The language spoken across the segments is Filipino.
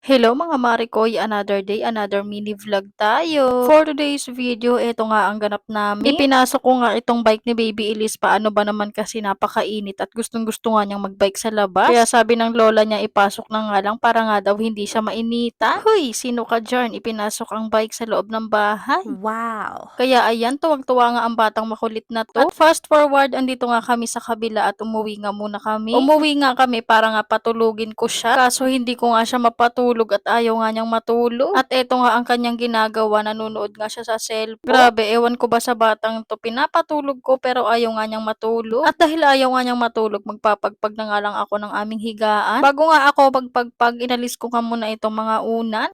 Hello mga Marikoy, another day, another mini vlog tayo. For today's video, ito nga ang ganap namin. Ipinasok ko nga itong bike ni Baby Elise. Paano ba naman kasi napakainit at gustong gusto nga niyang magbike sa labas. Kaya sabi ng lola niya, ipasok na nga lang para nga daw hindi siya mainita. Hoy, sino ka dyan? Ipinasok ang bike sa loob ng bahay. Wow! Kaya ayan, tuwang-tuwa nga ang batang makulit na to. At fast forward, andito nga kami sa kabila at umuwi nga muna kami. Umuwi nga kami para nga patulugin ko siya. Kaso hindi ko nga siya mapatulog at ayaw nga niyang matulog. At eto nga ang kanyang ginagawa, nanonood nga siya sa cellphone. Grabe, ewan ko ba sa batang to, pinapatulog ko pero ayaw nga niyang matulog. At dahil ayaw nga niyang matulog, magpapagpag na nga lang ako ng aming higaan. Bago nga ako magpagpag, inalis ko nga muna itong mga unan.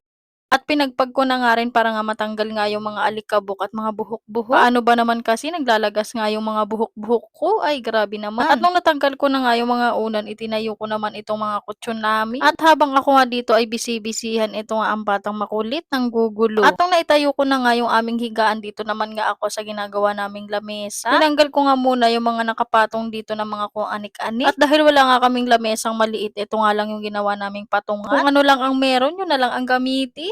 At pinagpag ko na nga rin para nga matanggal nga yung mga alikabok at mga buhok-buhok. Paano ba naman kasi naglalagas nga yung mga buhok-buhok ko? Ay, grabe naman. At nung natanggal ko na nga yung mga unan, itinayo ko naman itong mga kutsyon namin. At habang ako nga dito ay bisi-bisihan, ito nga ang batang makulit ng gugulo. At nung naitayo ko na nga yung aming higaan, dito naman nga ako sa ginagawa naming lamesa. Tinanggal ko nga muna yung mga nakapatong dito na mga kung anik-anik. At dahil wala nga kaming lamesang maliit, ito nga lang yung ginawa naming patungan. Kung ano lang ang meron, yun na lang ang gamitin.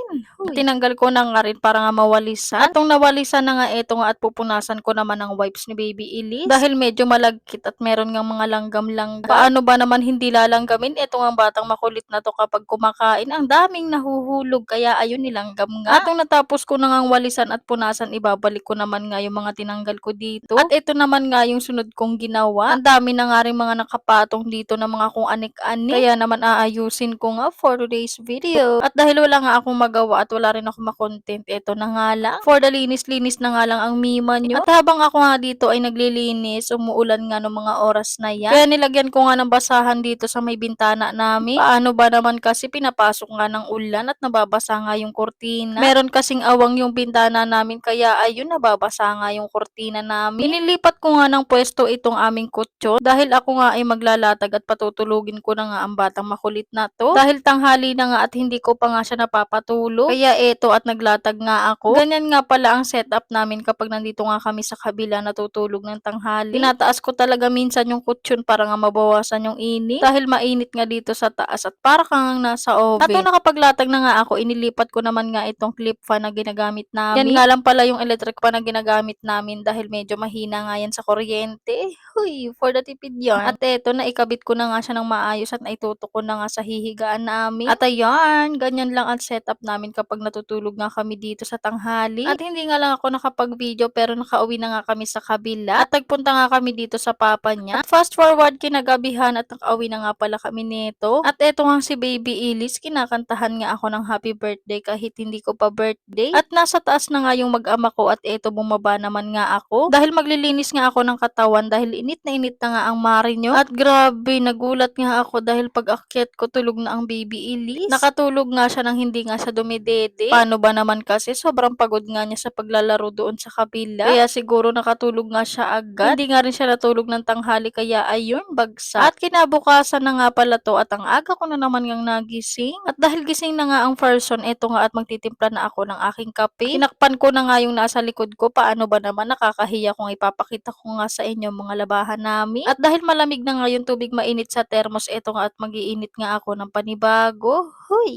Tinanggal ko na nga rin para nga mawalisan. At nung nawalisan na nga eto nga at pupunasan ko naman ng wipes ni Baby Elise. Dahil medyo malagkit at meron ngang mga langgam-langgam. Paano ba naman hindi lalanggamin? Eto nga batang makulit na to kapag kumakain. Ang daming nahuhulog kaya ayun nilanggam nga. At nung natapos ko na ngang walisan at punasan, ibabalik ko naman nga yung mga tinanggal ko dito. At ito naman nga yung sunod kong ginawa. Ang dami na nga rin mga nakapatong dito na mga kung anik-anik. Kaya naman aayusin ko nga for today's video. At dahil wala nga akong magawa at wala rin ako makontent, eto na nga lang. For the linis-linis na nga lang ang mima nyo. At habang ako nga dito ay naglilinis, umuulan nga ng mga oras na yan. Kaya nilagyan ko nga ng basahan dito sa may bintana namin. Paano ba naman kasi pinapasok nga ng ulan at nababasa nga yung kurtina. Meron kasing awang yung bintana namin kaya ayun, nababasa nga yung kurtina namin. Inilipat ko nga ng pwesto itong aming kutsyon dahil ako nga ay maglalatag at patutulugin ko na nga ang batang makulit na to. Dahil tanghali na nga at hindi ko pa nga siya napapatulog. Kaya eto at naglatag nga ako. Ganyan nga pala ang setup namin kapag nandito nga kami sa kabila natutulog ng tanghali. Tinataas ko talaga minsan yung kutsyon para nga mabawasan yung init. Dahil mainit nga dito sa taas at para kang nasa oven. At nung nakapaglatag na nga ako, inilipat ko naman nga itong clip fan na ginagamit namin. Yan nga lang pala yung electric fan na ginagamit namin dahil medyo mahina nga yan sa kuryente. Huy, for the tipid yarn. At eto, naikabit ko na nga siya ng maayos at naitutok ko na nga sa hihigaan namin. At ayan, ganyan lang ang setup namin kapag natutulog nga kami dito sa tanghali. At hindi nga lang ako nakapag-video pero nakauwi na nga kami sa kabila. At nagpunta nga kami dito sa papa niya. At fast forward kinagabihan at nakauwi na nga pala kami nito. At eto nga si Baby Elise, kinakantahan nga ako ng happy birthday kahit hindi ko pa birthday. At nasa taas na nga yung mag-ama ko at eto bumaba naman nga ako. Dahil maglilinis nga ako ng katawan dahil init na nga ang mari nyo. At grabe, nagulat nga ako dahil pag akyat ko tulog na ang Baby Elise. Nakatulog nga siya nang hindi nga siya dumidede. Paano ba naman kasi sobrang pagod nga niya sa paglalaro doon sa kabila. Kaya siguro nakatulog nga siya agad. Hindi nga rin siya natulog ng tanghali kaya ayun, bagsak. At kinabukasan na nga pala to at ang aga ko na naman ngang nagising. At dahil gising na nga ang person, eto nga at magtitimpla na ako ng aking kape. Tinakpan ko na nga yung nasa likod ko. Paano ba naman, nakakahiya kung ipapakita ko nga sa inyo mga labahan namin. At dahil malamig na nga yung tubig mainit sa thermos, eto nga at magiinit nga ako ng panibago. Huy!